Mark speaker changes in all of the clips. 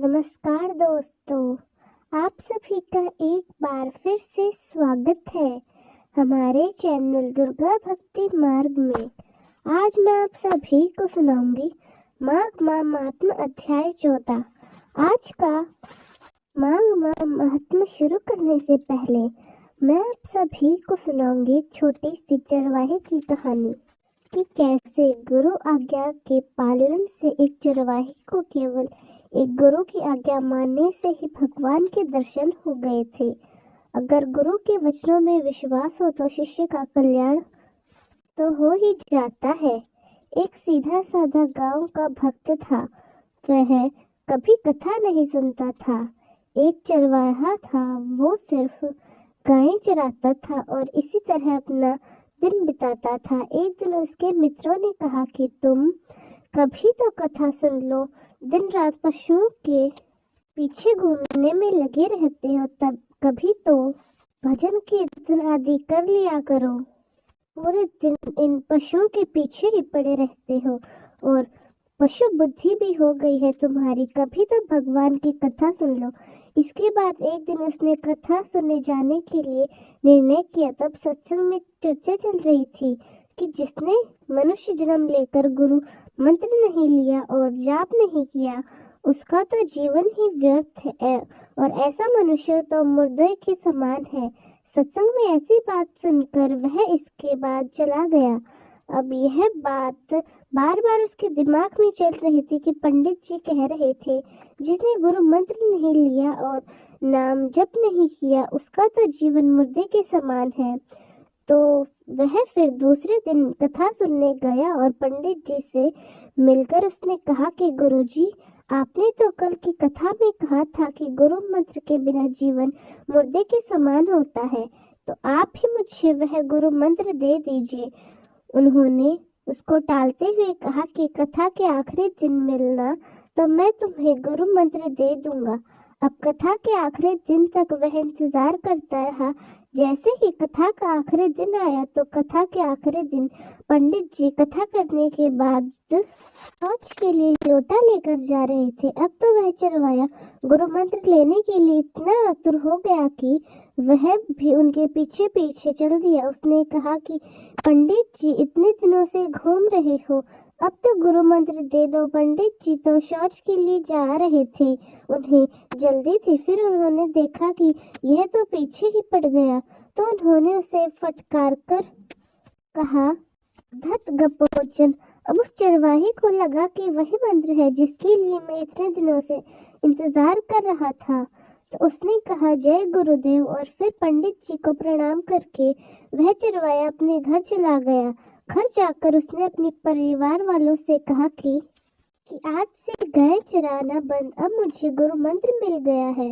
Speaker 1: नमस्कार दोस्तों, आप सभी का एक बार फिर से स्वागत है हमारे चैनल दुर्गा भक्ति मार्ग में। आज मैं आप सभी को सुनाऊंगी माघ माह महात्म अध्याय 14। आज का माघ माह महात्म शुरू करने से पहले मैं आप सभी को सुनाऊंगी छोटी सी चरवाहे की कहानी कि कैसे गुरु आज्ञा के पालन से एक चरवाहे को केवल एक गुरु की आज्ञा मानने से ही भगवान के दर्शन हो गए थे। अगर गुरु के वचनों में विश्वास हो तो शिष्य का कल्याण तो हो ही जाता है। एक सीधा साधा गांव का भक्त था। वह कभी कथा नहीं सुनता था। एक चरवाहा था, वो सिर्फ गायें चराता था और इसी तरह अपना दिन बिताता था। एक दिन उसके मित्रों ने कहा कि तुम कभी तो कथा सुन लो, दिन रात पशुओं के पीछे घूमने में लगे रहते हो, तब कभी तो भजन कीर्तन आदि कर लिया करो। पूरे दिन इन पशुओं के पीछे ही पड़े रहते हो और पशु बुद्धि भी हो गई है तुम्हारी, कभी तो भगवान की कथा सुन लो। इसके बाद एक दिन उसने कथा सुनने जाने के लिए निर्णय किया। तब सत्संग में चर्चा चल रही थी कि जिसने मनुष्य जन्म लेकर गुरु मंत्र नहीं लिया और जाप नहीं किया, उसका तो जीवन ही व्यर्थ है और ऐसा मनुष्य तो मुर्दे के समान है। सत्संग में ऐसी बात सुनकर वह इसके बाद चला गया। अब यह बात बार बार उसके दिमाग में चल रही थी कि पंडित जी कह रहे थे, जिसने गुरु मंत्र नहीं लिया और नाम जप नहीं किया, उसका तो जीवन मुर्दे के समान है। तो वह फिर दूसरे दिन कथा सुनने गया और पंडित जी से मिलकर उसने कहा कि गुरुजी, आपने तो कल की कथा में कहा था कि गुरु मंत्र के बिना जीवन मुर्दे के समान होता है, तो आप ही मुझे वह गुरु मंत्र दे दीजिए। उन्होंने उसको टालते हुए कहा कि कथा के आखिरी दिन मिलना तो मैं तुम्हें गुरु मंत्र दे दूंगा। अब कथा के आखिरी दिन तक वह इंतजार करता रहा। जैसे ही कथा का आखिरी दिन आया तो कथा के आखिरी दिन पंडित जी कथा करने के बाद शौच के लिए लोटा लेकर जा रहे थे। अब तो वह चरवाया गुरु मंत्र लेने के लिए इतना आतुर हो गया कि वह भी उनके पीछे पीछे चल दिया। उसने कहा कि पंडित जी, इतने दिनों से घूम रहे हो, अब तो गुरु मंत्र दे दो। पंडित जी तो शौच के लिए जा रहे थे, उन्हें जल्दी थी। फिर उन्होंने देखा कि यह तो पीछे ही पड़ गया, तो उन्होंने उसे फटकार कर कहा, धत गपोचन। अब उस चरवाहे को लगा कि वही मंत्र है जिसके लिए मैं इतने दिनों से इंतजार कर रहा था। तो उसने कहा, जय गुरुदेव, और फिर पंडित जी को प्रणाम करके वह चरवाया अपने घर चला गया। घर जाकर उसने अपने परिवार वालों से कहा कि आज से गाय चराना बंद, अब मुझे गुरु मंत्र मिल गया है,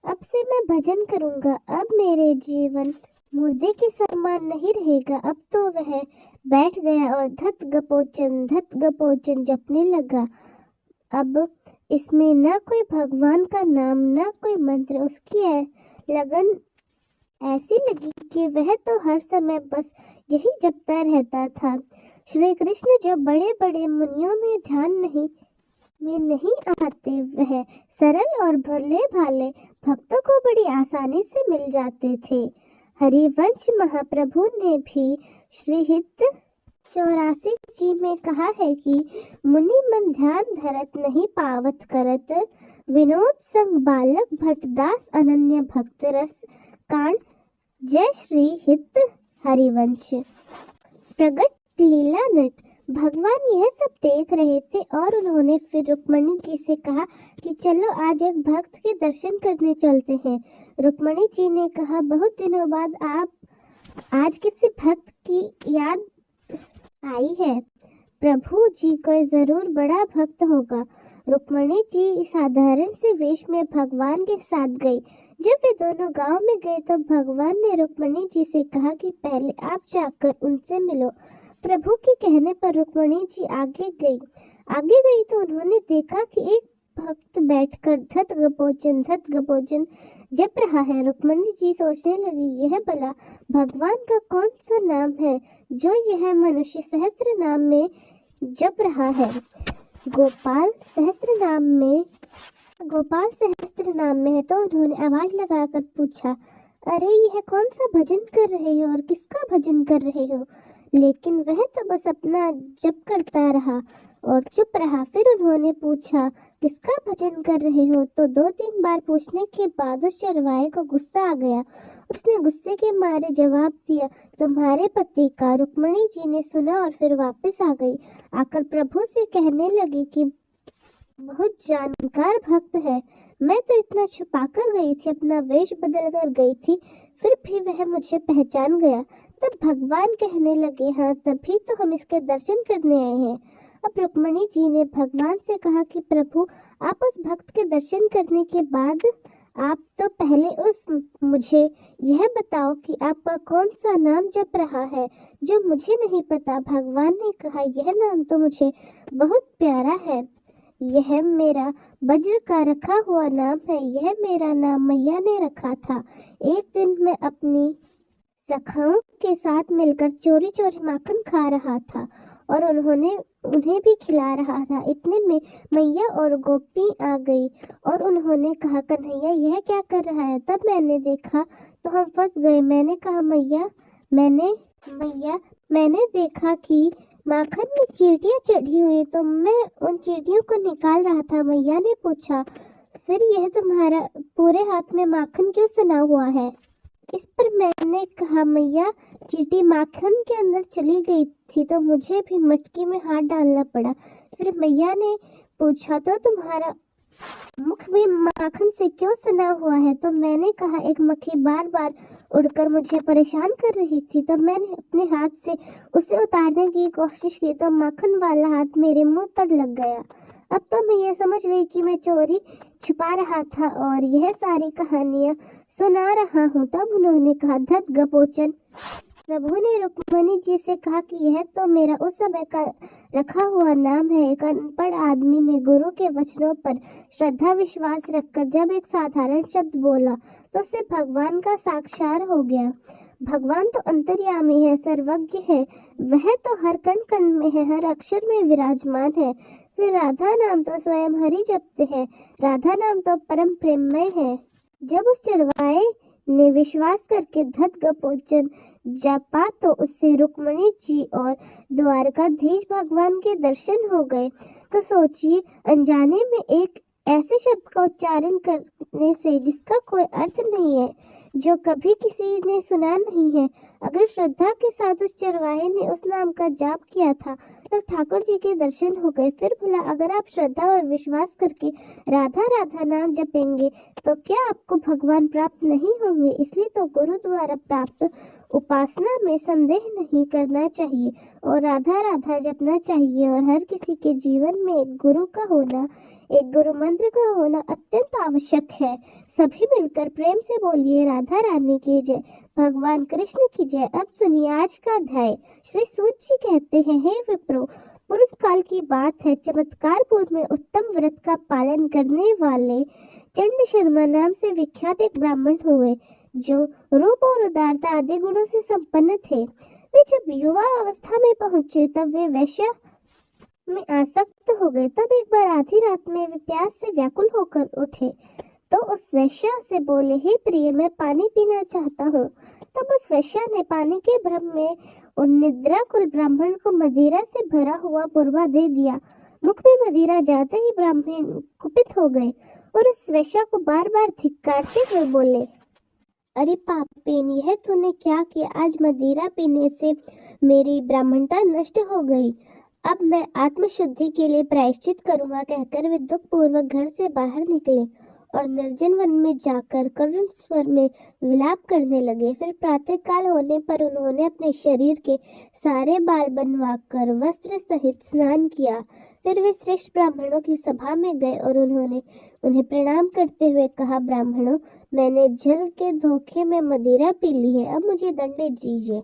Speaker 1: अब से मैं भजन करूंगा, अब मेरे जीवन मुर्दे के समान नहीं रहेगा। अब तो वह बैठ गया और धत गपोचन जपने लगा। अब इसमें न कोई भगवान का नाम, न कोई मंत्र। उसकी लगन ऐसी लगी कि वह तो हर समय बस यही जपता रहता था। श्री कृष्ण जो बड़े बड़े मुनियों में ध्यान नहीं आते, वह सरल और भोले भाले भक्तों को बड़ी आसानी से मिल जाते थे। हरिवंश महाप्रभु ने भी श्रीहित 84 जी में कहा है कि मुनि मन ध्यान धरत नहीं पावत करत, विनोद संग बालक भट्टदास अनन्य भक्त रस कांड। जय श्री हित हरिवंश। प्रगट लीला नट। भगवान यह सब देख रहे थे और उन्होंने फिर रुक्मणी जी से कहा कि चलो आज एक भक्त के दर्शन करने चलते हैं। रुक्मणी जी ने कहा, बहुत दिनों बाद आप आज किसी भक्त की याद आई है, प्रभु जी कोई जरूर बड़ा भक्त होगा। रुक्मणी जी साधारण से वेश में भगवान के साथ गई। जब वे दोनों गांव में गए तो भगवान ने रुक्मणी जी से कहा कि पहले आप जाकर उनसे मिलो। प्रभु के कहने पर रुक्मणी जी आगे गई तो उन्होंने देखा कि एक भक्त बैठकर धत गपोचन जप रहा है। रुक्मणी जी सोचने लगी, यह भला भगवान का कौन सा नाम है जो यह मनुष्य सहस्त्र नाम में जप रहा है। गोपाल सहस्त्र नाम में गोपाल सहस्त्र नाम में है, तो उन्होंने आवाज लगाकर पूछा, अरे यह कौन सा भजन कर रहे हो और किसका भजन कर रहे हो? लेकिन वह तो बस अपना जप करता रहा और चुप रहा। फिर उन्होंने पूछा, किसका भजन कर रहे हो? तो 2-3 बार पूछने के बाद उस चरवाहे को गुस्सा आ गया। उसने गुस्से के मारे जवाब दिया, तुम्हारे पति का। रुक्मणी जी ने सुना और फिर वापस आ गई। आकर प्रभु से कहने लगी कि बहुत जानकार भक्त है। मैं तो इतना छुपा कर गई थी, अपना वेश बदल कर गई थी, फिर भी वह मुझे पहचान गया। तब भगवान कहने लगे, हाँ तभी तो हम इसके दर्शन करने आए हैं। अब रुक्मणी जी ने भगवान से कहा कि प्रभु, आप उस भक्त के दर्शन करने के बाद आप तो पहले मुझे यह बताओ कि आपका कौन सा नाम जप रहा है जो मुझे नहीं पता। भगवान ने कहा, यह नाम तो मुझे बहुत प्यारा है, यह मेरा वज्र का रखा हुआ नाम है। यह मेरा नाम मैया ने रखा था। एक दिन मैं अपनी सखाओं के साथ मिलकर चोरी चोरी माखन खा रहा था और उन्हें भी खिला रहा था। इतने में मैया और गोपी आ गई और उन्होंने कहा, कन्हैया यह क्या कर रहा है? तब मैंने देखा तो हम फंस गए। मैंने कहा, मैया मैंने देखा कि माखन में चींटियां चढ़ी हुई, तो मैं उन चींटियों को निकाल रहा था। मैया ने पूछा, फिर यह तुम्हारा पूरे हाथ में माखन क्यों सना हुआ है? इस पर मैंने कहा, मैया चींटी माखन के अंदर चली गई थी तो मुझे भी मटकी में हाथ डालना पड़ा। फिर मैया ने पूछा, तो तुम्हारा मुख में माखन से क्यों सना हुआ है? तो मैंने कहा, एक मक्खी बार बार उड़कर मुझे परेशान कर रही थी, तो मैंने अपने हाथ से उसे उतारने की कोशिश की तो माखन वाला हाथ मेरे मुंह पर लग गया। अब तो मैं ये समझ गई कि मैं चोरी छुपा रहा था और यह सारी कहानियां सुना रहा हूँ। तब उन्होंने कहा, धत गपोचन। प्रभु ने रुक्मणी जी से कहा कि यह तो मेरा उस समय का रखा हुआ नाम है। एक अनपढ़ आदमी ने गुरु के वचनों पर श्रद्धा विश्वास रखकर जब एक साधारण शब्द बोला तो उसे भगवान का साक्षात हो गया। भगवान तो अंतर्यामी है, सर्वज्ञ है, वह तो हर कण कण में है, हर अक्षर में विराजमान है। फिर राधा नाम तो स्वयं हरि जपते हैं, राधा नाम तो परम प्रेममय है। जब उस चरवाहे ने विश्वास करके धत गपोचन जपा तो उससे रुक्मणी जी और द्वारकाधीश भगवान के दर्शन हो गए। तो सोचिए, अनजाने में एक ऐसे शब्द का उच्चारण करने से जिसका कोई अर्थ नहीं है, जो कभी किसी ने सुना नहीं है, अगर श्रद्धा के साथ उस चरवाहे ने उस नाम का जाप किया था तो ठाकुर जी के दर्शन हो गए। फिर भला अगर आप श्रद्धा और विश्वास करके राधा राधा नाम जपेंगे तो क्या आपको भगवान प्राप्त नहीं होंगे? इसलिए तो गुरु द्वारा प्राप्त उपासना में संदेह नहीं करना चाहिए और राधा राधा जपना चाहिए। और हर किसी के जीवन में एक गुरु का होना, एक गुरु मंत्र का होना अत्यंत आवश्यक है। सभी मिलकर प्रेम से बोलिए, राधा रानी की जय, भगवान कृष्ण की जय। अब सुनिए आज का अध्याय। श्री सूत जी कहते हैं, हे विप्रो, पूर्व काल की बात है, चमत्कारपुर में उत्तम व्रत का पालन करने वाले चंड शर्मा नाम से विख्यात एक ब्राह्मण हुए, जो रूप और उदारता आदि गुणों से संपन्न थे। वे जब युवा अवस्था में पहुंचे तब वे वैश्या में आसक्त हो गए। तब एक बार आधी रात में वे प्यास से व्याकुल होकर उठे तो उस वैश्या से बोले, हे प्रिय, मैं पानी पीना चाहता हूँ। तब उस वैश्या ने पानी के भ्रम में उन निद्राकुल ब्राह्मण को मदिरा से भरा हुआ पुरवा दे दिया। मुख में मदिरा जाते ही ब्राह्मण कुपित हो गए और उस वैश्या को बार बार धिक्कारते हुए बोले, अरे पापीन, यह तूने क्या किया? आज मदिरा पीने से मेरी ब्राह्मणता नष्ट हो गई। अब मैं आत्मशुद्धि के लिए प्रायश्चित करूंगा, कहकर वे दुख पूर्वक घर से बाहर निकले और निर्जन वन में जाकर करुण स्वर में विलाप करने लगे। फिर प्रातः काल होने पर उन्होंने अपने शरीर के सारे बाल बनवाकर वस्त्र सहित स्नान किया। फिर वे श्रेष्ठ ब्राह्मणों की सभा में गए और उन्होंने उन्हें प्रणाम करते हुए कहा, ब्राह्मणों, मैंने जल के धोखे में मदिरा पी ली है, अब मुझे दंड दीजिए।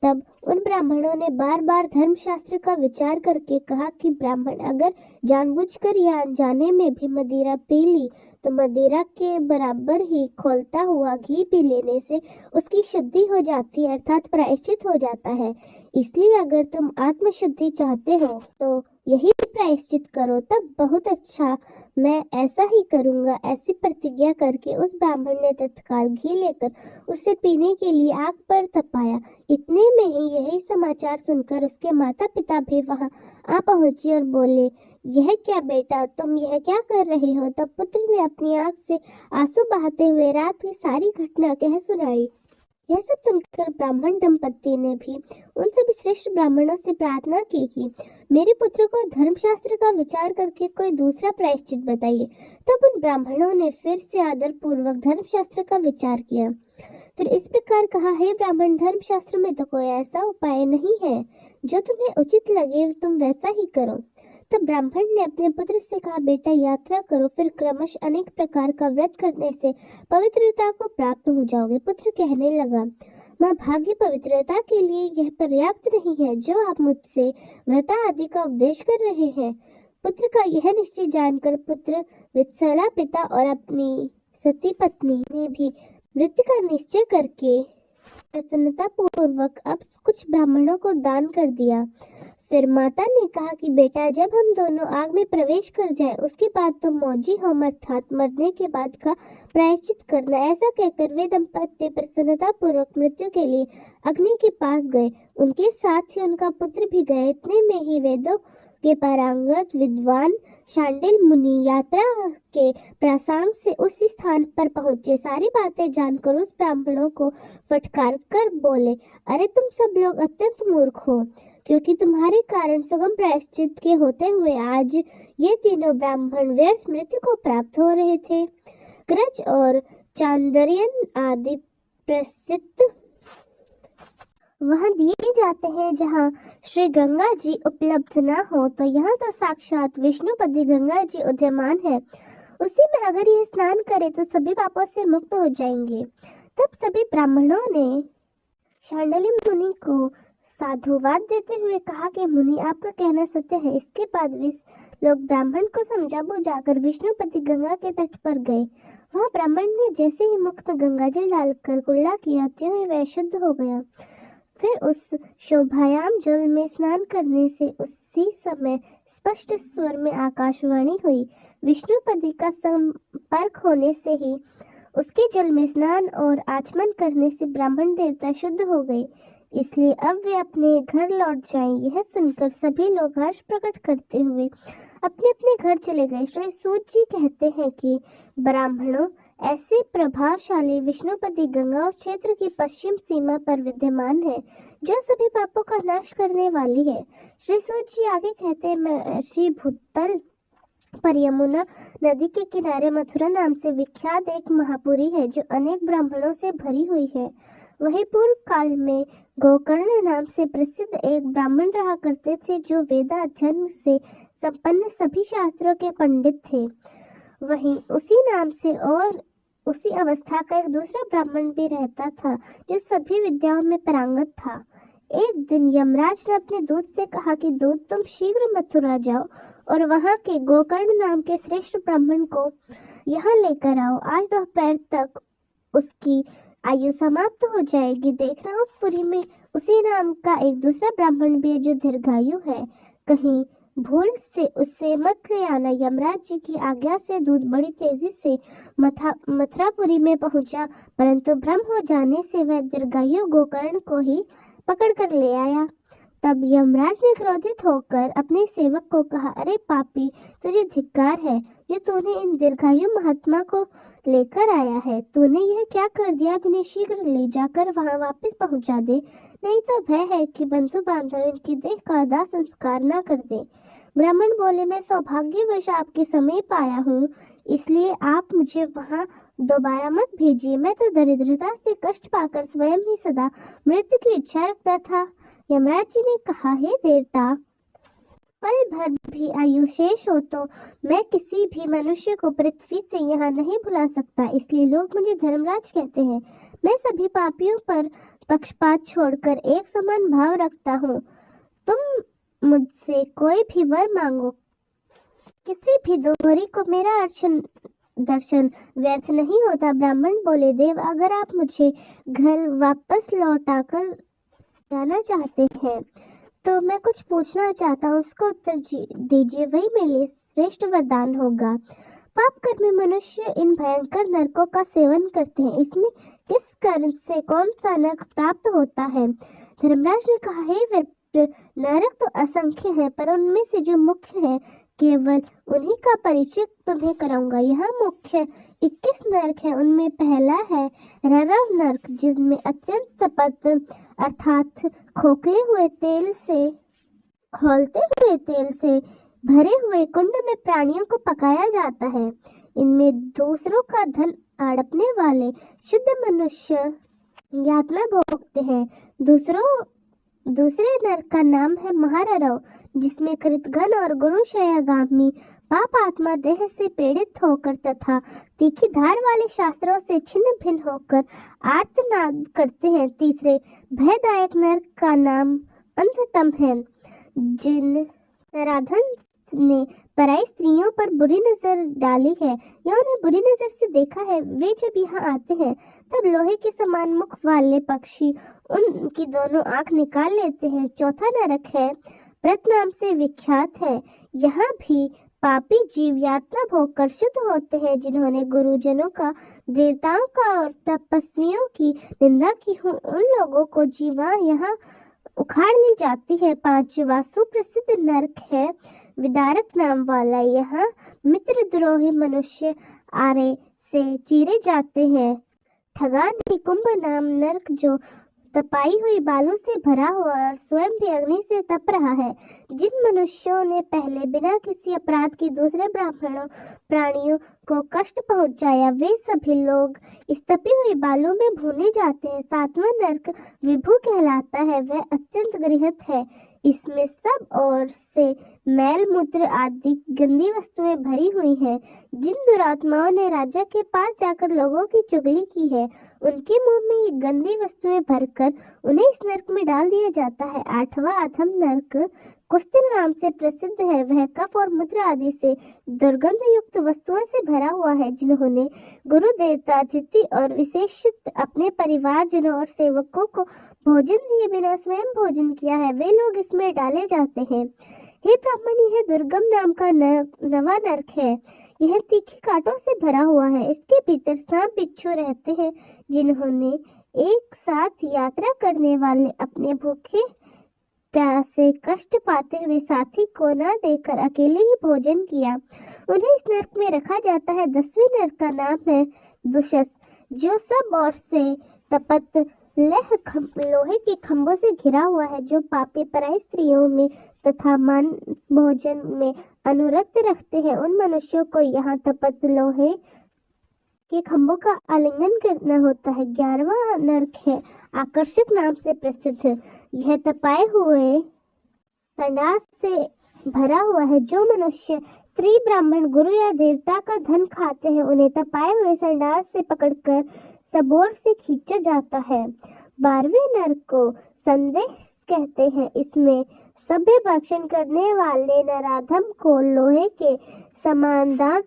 Speaker 1: तब उन ब्राह्मणों ने बार बार धर्मशास्त्र का विचार करके कहा कि ब्राह्मण अगर जानबूझकर या अनजाने में भी मदिरा पी ली तो मदिरा के बराबर ही खौलता हुआ घी पी लेने से उसकी शुद्धि हो जाती है, अर्थात प्रायश्चित हो जाता है। इसलिए अगर तुम आत्मशुद्धि चाहते हो तो यही प्रायश्चित करो, तब बहुत अच्छा, मैं ऐसा ही करूंगा। ऐसी प्रतिज्ञा करके उस ब्राह्मण ने तत्काल घी लेकर उसे पीने के लिए आग पर तपाया। इतने में ही यही समाचार सुनकर उसके माता पिता भी वहां आ पहुंचे और बोले, यह क्या बेटा, तुम यह क्या कर रहे हो? तब पुत्र ने अपनी आंख से आंसू बहाते हुए रात की सारी घटना कह सुनाई। यह सब सुनकर ब्राह्मण दंपत्ति ने भी उन सभी श्रेष्ठ ब्राह्मणों से प्रार्थना की कि मेरे पुत्र को धर्मशास्त्र का विचार करके कोई दूसरा प्रायश्चित बताइए। तब उन ब्राह्मणों ने फिर से आदर पूर्वक धर्मशास्त्र का विचार किया। फिर इस प्रकार कहा, हे ब्राह्मण, धर्मशास्त्र में तो कोई ऐसा उपाय नहीं है, जो तुम्हें उचित लगे तुम वैसा ही करो। तब ब्राह्मण ने अपने पुत्र से कहा, बेटा यात्रा करो, फिर क्रमश अनेक प्रकार का व्रत करने से पवित्रता को प्राप्त हो जाओगे। पुत्र कहने लगा, माँ, भाग्य पवित्रता के लिए यह पर्याप्त नहीं है जो आप मुझसे व्रता आदि का उपदेश कर रहे हैं। पुत्र का यह निश्चय जानकर पुत्र वित्सला पिता और अपनी सती पत्नी ने भी मृत्यु का निश्चय करके प्रसन्नता पूर्वक अब कुछ ब्राह्मणों को दान कर दिया। फिर माता ने कहा कि बेटा, जब हम दोनों आग में प्रवेश कर जाएं, उसके बाद तुम मौजी होम अर्थात मरने के बाद का प्रायश्चित करना। ऐसा कहकर वे दंपत्ति प्रसन्नता पूर्वक मृत्यु के लिए अग्नि के पास गए। उनके साथ ही उनका पुत्र भी गए। इतने में ही वेदों के पारंगत विद्वान शांडिल मुनि यात्रा के प्रासंग से उस स्थान पर पहुंचे। सारी बातें जानकर उस ब्राह्मणों को फटकार कर बोले, अरे तुम सब लोग अत्यंत मूर्ख हो, क्योंकि तुम्हारे कारण सुगम प्रायश्चित के होते हुए आज ये तीनों ब्राह्मण व्यर्थ मृत्यु को प्राप्त हो रहे थे। क्रच और चांदर्यन आदि प्रसिद्ध वहां दिए जाते हैं जहां श्री गंगा जी उपलब्ध न हो, तो यहाँ तो साक्षात विष्णुपति गंगा जी उद्यमान है। उसी में अगर यह स्नान करे तो सभी पापों से मुक्त हो जाएंगे। तब सभी ब्राह्मणों ने शांडिल्य मुनि को साधुवाद देते हुए कहा कि मुनि, आपका कहना सत्य है। इसके बाद वे लोग ब्राह्मण को समझा बुझाकर विष्णुपति गंगा के तट पर गए। वह ब्राह्मण ने जैसे ही मुख में गंगाजल डालकर कुल्ला किया, त्यों ही वह शुद्ध हो गया। फिर उस शोभायाम जल में स्नान करने से उसी समय स्पष्ट स्वर में आकाशवाणी हुई। विष्णुपति का संपर्क होने से ही उसके जल में स्नान और आचमन करने से ब्राह्मण देवता शुद्ध हो गए, इसलिए अब वे अपने घर लौट जाएं। यह सुनकर सभी लोग हर्ष प्रकट करते हुए अपने अपने घर चले गए। श्री सूत जी कहते हैं कि ब्राह्मणों, ऐसे प्रभावशाली विष्णुपति गंगा उस क्षेत्र की पश्चिम सीमा पर विद्यमान है जो सभी पापों का नाश करने वाली है। श्री सूत जी आगे कहते हैं, श्री भूतल पर यमुना नदी के किनारे मथुरा नाम से विख्यात एक महापुरी है जो अनेक ब्राह्मणों से भरी हुई है। वही पूर्व काल में गोकर्ण नाम से प्रसिद्ध एक ब्राह्मण रहा करते थे जो वेदा अध्ययन से संपन्न सभी शास्त्रों के पंडित थे। वहीं उसी नाम से और उसी अवस्था का एक दूसरा ब्राह्मण भी रहता था जो सभी विद्याओं में पारंगत था। एक दिन यमराज ने अपने दूत से कहा कि दूत, तुम शीघ्र मथुरा जाओ और वहां के गोकर्ण नाम के श्रेष्ठ ब्राह्मण को यहाँ लेकर आओ। आज दोपहर तक उसकी आयु समाप्त हो जाएगी। देखना, उस पुरी में उसी नाम का एक दूसरा ब्राह्मण भी है जो दीर्घायु है। कहीं भूल से उससे मत ले आना। यमराज जी की आज्ञा से दूत बड़ी तेजी से मथुरापुरी में पहुंचा, परंतु भ्रम हो जाने से वह दीर्घायु गोकर्ण को ही पकड़ कर ले आया। तब यमराज ने क्रोधित होकर अपने सेवक को कहा, अरे पापी, तुझे धिक्कार है जो तूने इन दीर्घायु महात्मा को लेकर आया है। तूने यह क्या कर दिया? अब इन्हें शीघ्र ले जाकर वहां वापस पहुंचा दे, नहीं तो भय है कि बंधु बांधव इनकी देह का दाह संस्कार न कर दे। ब्राह्मण बोले, मैं सौभाग्यवश आपके समीप आया हूँ, इसलिए आप मुझे वहां दोबारा मत भेजिए। मैं तो दरिद्रता से कष्ट पाकर स्वयं ही सदा मृत्यु की इच्छा रखता था। यमराज जी ने कहा, हे देवता, पल भर भी आयु शेष हो तो मैं किसी भी मनुष्य को पृथ्वी से यहाँ नहीं भुला सकता, इसलिए लोग मुझे धर्मराज कहते हैं। मैं सभी पापियों पर पक्षपात छोड़कर एक समान भाव रखता हूँ। तुम मुझसे कोई भी वर मांगो, किसी भी दोहरी को मेरा दर्शन व्यर्थ नहीं होता। ब्राह्मण बोले, देव, अगर आप मुझे घर वापस लौटाकर जाना चाहते हैं तो मैं कुछ पूछना चाहता हूँ, उसका उत्तर दीजिए, वही मेरे लिए श्रेष्ठ वरदान होगा। पाप कर्मी मनुष्य इन भयंकर नरकों का सेवन करते हैं, इसमें किस कर्म से कौन सा नरक प्राप्त होता है? धर्मराज ने कहा, हे विप्र, नरक तो असंख्य है, पर उनमें से जो मुख्य है केवल उन्हीं का परिचय तुम्हें कराऊंगा। यहाँ मुख्य 21 नरक है। उनमें पहला है ररव नरक, जिसमें अत्यंत तपत अर्थात खौलते हुए तेल से भरे हुए कुंड में प्राणियों को पकाया जाता है। इनमें दूसरों का धन हड़पने वाले शुद्ध मनुष्य यातना भोगते हैं। दूसरे नरक का नाम है महाररव, जिसमें कृतघ्न और गुरुशयगामी पाप आत्मा देह से पीड़ित होकर तथा तीखी धार वाले शास्त्रों से छिन्न भिन्न होकर आर्तनाद करते हैं। तीसरे भयदायक नरक का नाम अंधतम है। जिन नराधन ने पराई स्त्रियों पर बुरी नजर डाली है या उन्हें बुरी नजर से देखा है, वे जब यहाँ आते हैं तब लोहे के समान मुख वाले पक्षी उनकी दोनों आंख निकाल लेते हैं। चौथा नरक है व्रत नाम से विख्यात है। यहाँ भी पापी जीव यातना भोग कर शुद्ध होते हैं। जिन्होंने गुरुजनों का, देवताओं का और तपस्वियों की निंदा की हो, उन लोगों को जीवा यहाँ उखाड़ ली जाती है। पांचवा सुप्रसिद्ध नरक है विदारक नाम वाला। यहाँ मित्रद्रोही मनुष्य आरे से चीरे जाते हैं। ठगान निकुंभ नाम नरक, जो तपाई हुई बालू से भरा हुआ और स्वयं भी अग्नि से तप रहा है। जिन मनुष्यों ने पहले बिना किसी अपराध की दूसरे प्राणियों को कष्ट पहुंचाया, वे सभी लोग इस तपी हुई बालू में भूने जाते हैं। सातवां नरक विभु कहलाता है। वह अत्यंत गृहत है। इसमें सब ओर से मैल मूत्र आदि गंदी वस्तुएं भरी हुई हैं। जिन दुरात्माओं ने राजा के पास जाकर लोगों की चुगली की है, उनके मुंह में ये गंदी वस्तुएं भरकर उन्हें इस नरक में डाल दिया जाता है। आठवां अधम नरक कुस्तिल नाम से प्रसिद्ध है। वह कफ और मूत्र आदि से दुर्गंध युक्त वस्तुओं से भरा हुआ है। जिन्होंने गुरु देवता, अतिथि और विशेषित अपने परिवारजनों और सेवकों को भोजन दिए बिना स्वयं भोजन किया है, वे लोग इसमें डाले जाते हैं। हे ब्राह्मण, यह दुर्गम नाम का नवा नरक है। यह तीखे कांटों से भरा हुआ है। इसके भीतर सांप बिच्छू रहते हैं। जिन्होंने एक साथ यात्रा करने वाले अपने भूखे प्यासे कष्ट पाते हुए साथी को न देकर अकेले ही भोजन किया, उन्हें इस नरक में रखा जाता है। 10वें नरक का नाम है दुशस, जो सब ओर से तपत लोहे के खंभों से घिरा हुआ है। जो पापी पराई स्त्रियों में तथा मांस भोजन में अनुरक्त रखते हैं, उन मनुष्यों को यहाँ तपत लोहे के खंभों का आलिंगन करना होता है। 11वां नरक है आकर्षक नाम से प्रसिद्ध। यह तपाए हुए संडास से भरा हुआ है। जो मनुष्य स्त्री, ब्राह्मण, गुरु या देवता का धन खाते हैं, उन्हें तपाए हुए संडास से पकड़कर सबोर से खींचा जाता है। 12वें नरक को संदेह कहते हैं। इसमें सभ्य भक्षण करने वाले नराधम को लोहे के समान दांत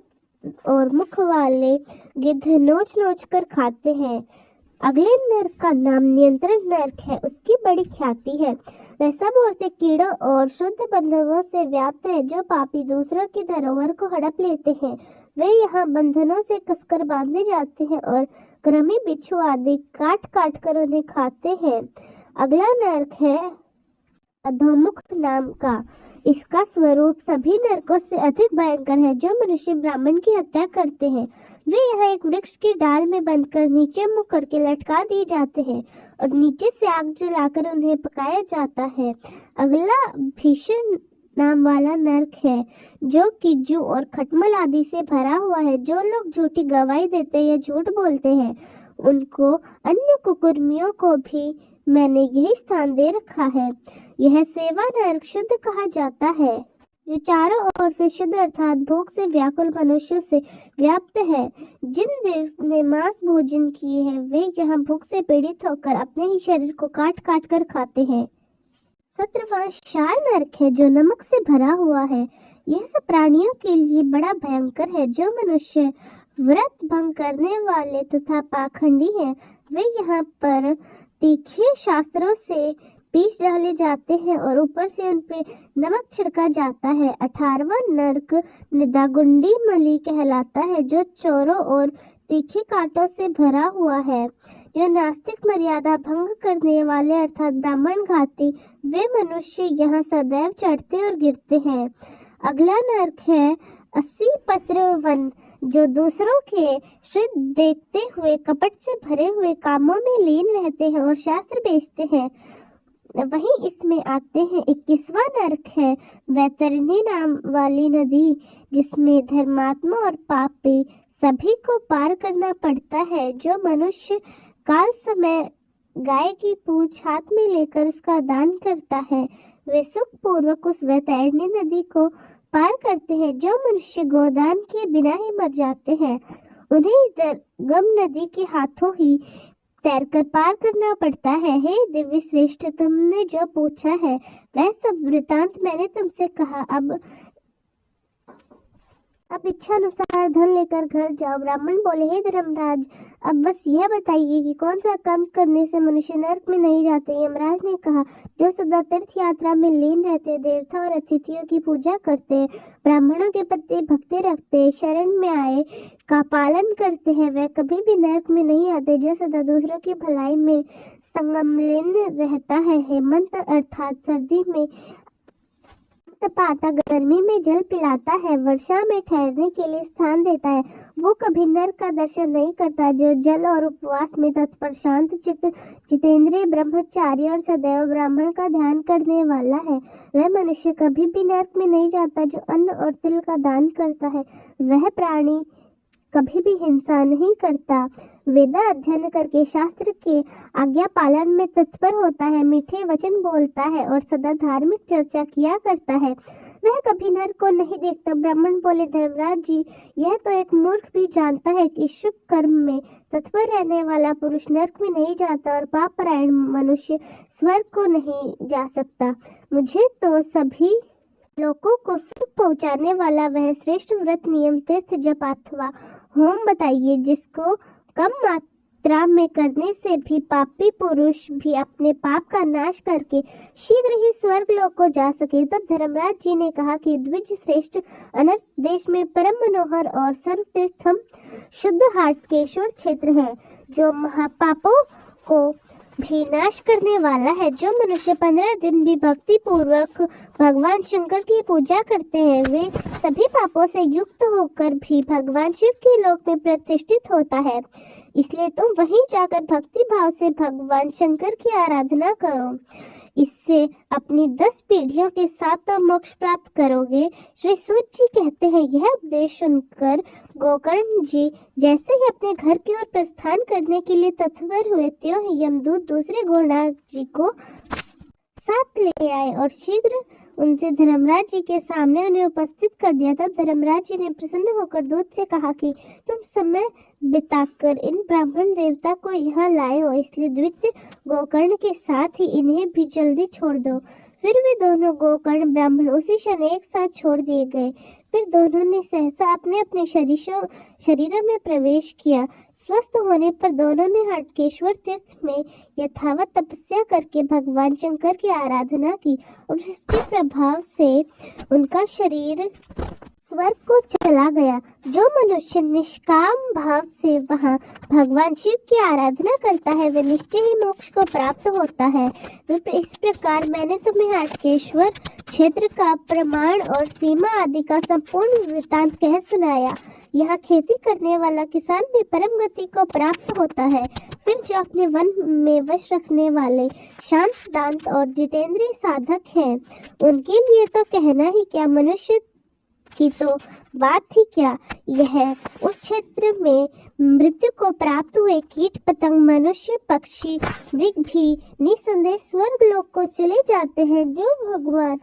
Speaker 1: और मुख वाले गिद्ध नोच नोच कर खाते हैं। अगले नरक का नाम नियंत्रण नरक है। उसकी बड़ी ख्याति है। वह सब ओर से कीड़ों और शुद्ध बंधनों से व्याप्त है। जो पापी दूसरों की धरोहर को हड़प लेते हैं, वे यहाँ बंधनों से कसकर बांधे जाते हैं और कृमि, बिच्छू आदि काट काट कर उन्हें खाते हैं। अगला नरक है अधोमुख नाम का। इसका स्वरूप सभी नरकों से अधिक भयंकर है। जो मनुष्य ब्राह्मण की हत्या करते हैं, वे यहाँ एक वृक्ष की डाल में बंधकर नीचे मुँह करके लटका दिए जाते हैं और नीचे से आग जलाकर उन्हें पकाया जाता है। अगला भीषण नाम वाला नरक है, जो कि जू और खटमल आदि से भरा हुआ है। जो लोग झूठी गवाही देते या झूठ बोलते हैं, उनको अन्य कुकर्मियों को भी मैंने यही स्थान दे रखा है। यह सेवा नरक शुद्ध कहा जाता है, जो चारों ओर से शुद्ध अर्थात भूख से व्याकुल मनुष्यों से व्याप्त है। जिन ने मांस भोजन किए हैं, वे यहाँ भूख से पीड़ित होकर अपने ही शरीर को काट काट कर खाते हैं। 17वां शाल नरक है, जो नमक से भरा हुआ है। यह सब प्राणियों के लिए बड़ा भयंकर है। जो मनुष्य व्रत भंग करने वाले तथा पाखंडी हैं, वे यहाँ पर तीखे शास्त्रों से पीस डाले जाते हैं और ऊपर से उन पे नमक छिड़का जाता है। 18वां नरक निदागुंडी मली कहलाता है, जो चोरों और तीखे कांटों से भरा हुआ है। जो नास्तिक मर्यादा भंग करने वाले अर्थात ब्राह्मण घाती वे मनुष्य यहाँ सदैव चढ़ते और गिरते हैं। अगला नरक है 80 पत्र वन, जो दूसरों के श्रित देखते हुए कपट से भरे हुए कामों में लीन रहते हैं और शास्त्र बेचते हैं। वहीं इसमें आते हैं 21वां नरक है वैतरणी नाम वाली नदी, जिसमें धर्मात्मा और पापी सभी को पार करना पड़ता है। जो मनुष्य काल समय गाय की पूंछ हाथ में लेकर उसका दान करता है, वे सुख पूर्वक उस वैतरणी नदी को पार करते हैं। जो मनुष्य गोदान के बिना ही मर जाते हैं, उन्हें इस दुर्गम नदी के हाथों ही तैरकर पार करना पड़ता है। हे दिव्य श्रेष्ठ, तुमने जो पूछा है वह सब वृतांत मैंने तुमसे कहा। अब इच्छा अनुसार धन लेकर घर जाओ। ब्राह्मण बोले, हे धर्मराज, अब बस यह बताइए कि कौन सा काम करने से मनुष्य नरक में नहीं जाते। यमराज ने कहा, जो सदा तीर्थ यात्रा में लीन रहते, देवता और अतिथियों की पूजा करते, ब्राह्मणों के प्रति भक्ति रखते, शरण में आए का पालन करते हैं, वह कभी भी नरक में नहीं आते। जो सदा दूसरों की भलाई में संगम लीन रहता है, हेमंत अर्थात सर्दी में पाता, गर्मी में जल पिलाता है, वर्षा में ठहरने के लिए स्थान देता है, वो कभी नरक का दर्शन नहीं करता। जो जल और उपवास में तत्पर, शांत चित्त, जितेंद्रिय, ब्रह्मचारी और सदैव ब्राह्मण का ध्यान करने वाला है, वह मनुष्य कभी भी नरक में नहीं जाता। जो अन्न और तिल का दान करता है, वह प्राणी कभी भी हिंसा नहीं करता। वेदा अध्ययन करके शास्त्र के आज्ञा पालन में तत्पर होता है, मीठे वचन बोलता है और सदा धार्मिक चर्चा किया करता है, वह कभी नरक को नहीं देखता। ब्राह्मण बोले, धर्मराज जी, यह तो एक मूर्ख भी जानता है कि शुभ कर्म में तत्पर रहने वाला पुरुष नरक में नहीं जाता और पापरायण मनुष्य स्वर्ग को नहीं जा सकता। मुझे तो सभी लोगों को सुख पहुंचाने वाला वह श्रेष्ठ व्रत, नियम, तीर्थ, जप अथवा होम बताइए, जिसको कम मात्रा में करने से भी पापी पुरुष भी अपने पाप का नाश करके शीघ्र ही स्वर्ग लोक को जा सके। तब धर्मराज जी ने कहा कि द्विज श्रेष्ठ, अनर्थ देश में परम मनोहर और सर्वतीर्थम शुद्ध हाटकेश्वर क्षेत्र है, जो महापापों को भी नाश करने वाला है। जो मनुष्य 15 दिन भी भक्ति पूर्वक भगवान शंकर की पूजा करते हैं, वे सभी पापों से युक्त होकर भी भगवान शिव के लोक में प्रतिष्ठित होता है। इसलिए तुम वहीं जाकर भक्ति भाव से भगवान शंकर की आराधना करो, इससे अपनी 10 पीढ़ियों के साथ तो मोक्ष प्राप्त करोगे। श्री सूत जी कहते हैं, यह उपदेश सुनकर गोकर्ण जी जैसे ही अपने घर की ओर प्रस्थान करने के लिए तत्पर हुए, त्यों ही यमदूत दूसरे गौरनाथ जी को साथ ले आए और शीघ्र उनसे धर्मराज जी के सामने उन्हें उपस्थित कर दिया। तब धर्मराज जी ने प्रसन्न होकर दूत से कहा कि तुम समय बिताकर इन ब्राह्मण देवता को यहाँ लाए हो, इसलिए द्वितीय गोकर्ण के साथ ही इन्हें भी जल्दी छोड़ दो। फिर वे दोनों गोकर्ण ब्राह्मण उसी क्षण एक साथ छोड़ दिए गए। फिर दोनों ने सहसा अपने अपने शरीरों में प्रवेश किया। स्वस्थ होने पर दोनों ने हटकेश्वर तीर्थ में यथावत तपस्या करके भगवान शंकर की आराधना की और उसके प्रभाव से उनका शरीर स्वर्ग को चला गया। जो मनुष्य निष्काम भाव से वहाँ भगवान शिव की आराधना करता है, वे निश्चय ही मोक्ष को प्राप्त होता है। इस प्रकार मैंने तुम्हें हटकेश्वर क्षेत्र का प्रमाण और सीमा आदि का संपूर्ण वृत्तांत कह सुनाया। यहाँ खेती करने वाला किसान भी परम गति को प्राप्त होता है। फिर जो अपने वन में वश रखने वाले शांत, दांत और जितेंद्रिय साधक हैं, उनके लिए तो कहना ही क्या, मनुष्य की तो बात ही क्या। यह उस क्षेत्र में मृत्यु को प्राप्त हुए कीट पतंग, मनुष्य, पक्षी, मृग भी निसंदेह स्वर्ग लोक को चले जाते हैं। जो भगवान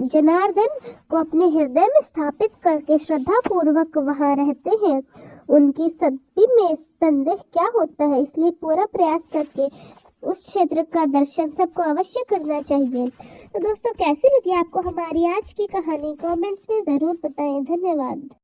Speaker 1: जनार्दन को अपने हृदय में स्थापित करके श्रद्धा पूर्वक वहाँ रहते हैं, उनकी सद्बुद्धि में संदेह क्या होता है। इसलिए पूरा प्रयास करके उस क्षेत्र का दर्शन सबको अवश्य करना चाहिए। तो दोस्तों, कैसी लगी आपको हमारी आज की कहानी? कमेंट्स में जरूर बताएं। धन्यवाद।